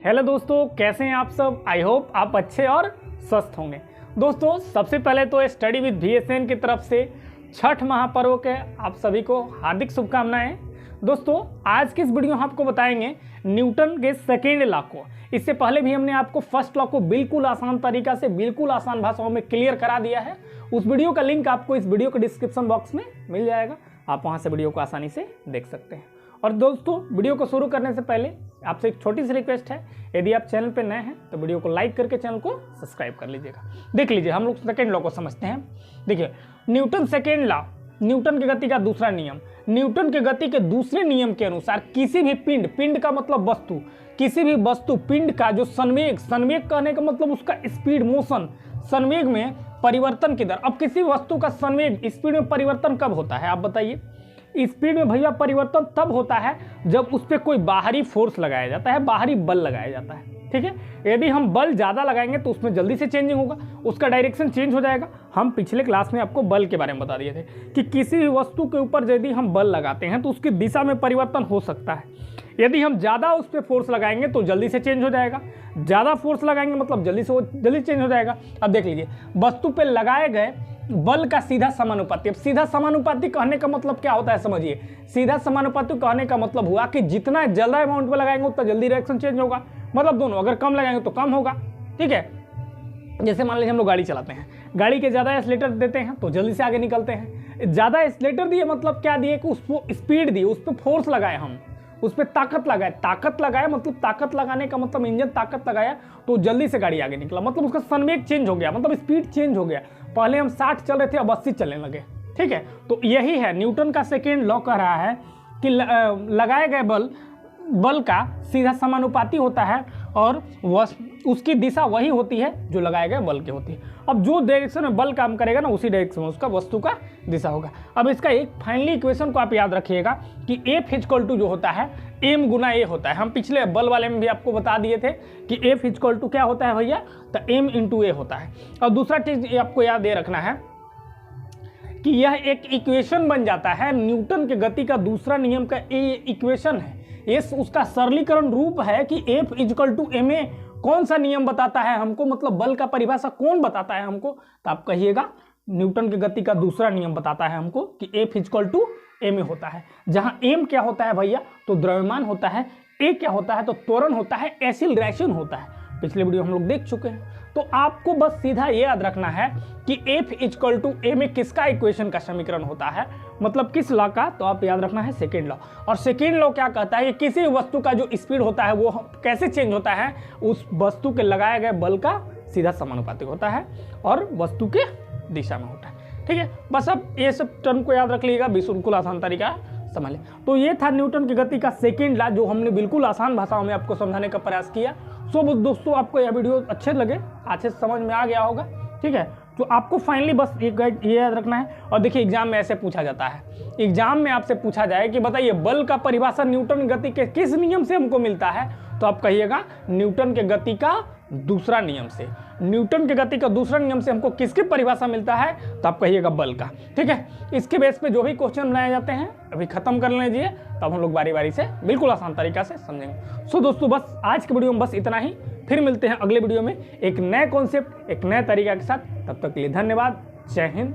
Hello दोस्तों, कैसे हैं आप सब। आई होप आप अच्छे और स्वस्थ होंगे। दोस्तों सबसे पहले तो स्टडी विद VSN की तरफ से छठ महापर्व के आप सभी को हार्दिक शुभकामनाएं। दोस्तों आज की इस वीडियो में आपको बताएंगे न्यूटन के सेकेंड लॉ को। इससे पहले भी हमने आपको फर्स्ट लॉ को बिल्कुल आसान तरीका से बिल्कुल आसान भाषाओं में क्लियर करा दिया है। उस वीडियो का लिंक आपको इस वीडियो के डिस्क्रिप्शन बॉक्स में मिल जाएगा, आप वहां से वीडियो को आसानी से देख सकते हैं। और दोस्तों वीडियो को शुरू करने से पहले आपसे एक छोटी सी रिक्वेस्ट है, यदि आप चैनल पर नए हैं तो वीडियो को लाइक करके चैनल को सब्सक्राइब कर लीजिएगा। देख लीजिए हम लोग सेकेंड लॉ को समझते हैं। देखिए न्यूटन सेकेंड लॉ, न्यूटन की गति का दूसरा नियम। न्यूटन के गति के दूसरे नियम के अनुसार किसी भी पिंड, पिंड का मतलब वस्तु, किसी भी वस्तु पिंड का जो संवेग, संवेग कहने का मतलब उसका स्पीड, मोशन, संवेग में परिवर्तन की दर। अब किसी वस्तु का संवेग, स्पीड में परिवर्तन कब होता है आप बताइए। स्पीड में भैया परिवर्तन तब होता है जब उस पर कोई बाहरी फोर्स लगाया जाता है, बाहरी बल लगाया जाता है। ठीक है, यदि हम बल ज़्यादा लगाएंगे तो उसमें जल्दी से चेंजिंग होगा, उसका डायरेक्शन चेंज हो जाएगा। हम पिछले क्लास में आपको बल के बारे में बता दिए थे कि किसी भी वस्तु के ऊपर यदि हम बल लगाते हैं तो उसकी दिशा में परिवर्तन हो सकता है। यदि हम ज़्यादा उस पर फोर्स लगाएंगे तो जल्दी से चेंज हो जाएगा, ज़्यादा फोर्स लगाएंगे मतलब जल्दी चेंज हो जाएगा। अब देख लीजिए वस्तु पर लगाए गए बल का सीधा समानुपाती। अब सीधा समानुपाती कहने का मतलब क्या होता है समझिए। सीधा समानुपाती कहने का मतलब हुआ कि जितना ज़्यादा अमाउंट में लगाएंगे उतना जल्दी डायरेक्शन चेंज होगा, मतलब दोनों। अगर कम लगाएंगे तो कम होगा। ठीक है, जैसे मान लीजिए हम लोग गाड़ी चलाते हैं, गाड़ी के ज़्यादा एक्सीलरेटर देते हैं तो जल्दी से आगे निकलते हैं। ज़्यादा एक्सीलरेटर दिए मतलब क्या दिए कि उसको स्पीड दी, उस पर फोर्स लगाए, हम उस पर ताकत लगाए। ताकत लगाए मतलब ताकत लगाने का मतलब इंजन ताकत लगाया तो जल्दी से गाड़ी आगे निकला, मतलब उसका संवेग चेंज हो गया, मतलब स्पीड चेंज हो गया। पहले हम 60 चल रहे थे अब 80 चलने लगे। ठीक है, तो यही है न्यूटन का सेकेंड लॉ कह रहा है कि लगाए गए बल का सीधा समानुपाती होता है और उसकी दिशा वही होती है जो लगाए गए बल की होती है। अब जो डायरेक्शन में बल काम करेगा ना उसी डायरेक्शन में उसका वस्तु का दिशा होगा। अब इसका एक फाइनली इक्वेशन को आप याद रखिएगा कि F = जो होता है m गुना a होता है। हम पिछले बल वाले में भी आपको बता दिए थे कि F = क्या होता है भैया, तो m × a होता है। और दूसरा चीज आपको याद दे रखना है कि यह एक इक्वेशन बन जाता है, न्यूटन के गति का दूसरा नियम का इक्वेशन है। ये उसका सरलीकरण रूप है कि F = ma कौन सा नियम बताता है हमको, मतलब बल का परिभाषा कौन बताता है हमको, तो आप कहिएगा न्यूटन की गति का दूसरा नियम बताता है हमको कि F = ma होता है। जहां m क्या होता है भैया, तो द्रव्यमान होता है, a क्या होता है तो त्वरण होता है, एक्सीलरेशन होता है। पिछले वीडियो हम लोग देख चुके हैं। तो आपको बस सीधा ये याद रखना है कि F = ma किसका इक्वेशन का समीकरण होता है, मतलब किस लॉ का, तो आप याद रखना है सेकेंड लॉ। और सेकेंड लॉ क्या कहता है कि किसी वस्तु का जो स्पीड होता है वो कैसे चेंज होता है, उस वस्तु के लगाए गए बल का सीधा समानुपाती होता है और वस्तु के दिशा में होता है। ठीक है, बस अब ये सब टर्म को याद रख लीजिएगा, बिल्कुल आसान तरीका समझ लें। तो ये था न्यूटन की गति का सेकेंड लॉ जो हमने बिल्कुल आसान भाषाओं में आपको समझाने का प्रयास किया। सो दोस्तों आपको यह वीडियो अच्छे लगे, अच्छे समझ में आ गया होगा। ठीक है, तो आपको फाइनली बस एक ये याद रखना है। और देखिए एग्जाम में ऐसे पूछा जाता है, एग्जाम में आपसे पूछा जाए कि बताइए बल का परिभाषा न्यूटन गति के किस नियम से हमको मिलता है, तो आप कहिएगा न्यूटन के गति का दूसरा नियम से। न्यूटन के गति का दूसरा नियम से हमको किसकी परिभाषा मिलता है, तो आप कहिएगा बल का। ठीक है, इसके बेस पे जो भी क्वेश्चन बनाए जाते हैं अभी खत्म कर लीजिए, तब हम लोग बारी बारी से बिल्कुल आसान तरीका से समझेंगे। सो दोस्तों बस आज के वीडियो में बस इतना ही, फिर मिलते हैं अगले वीडियो में एक नए कॉन्सेप्ट, एक नए तरीका के साथ। तब तक के लिए धन्यवाद। जय हिंद,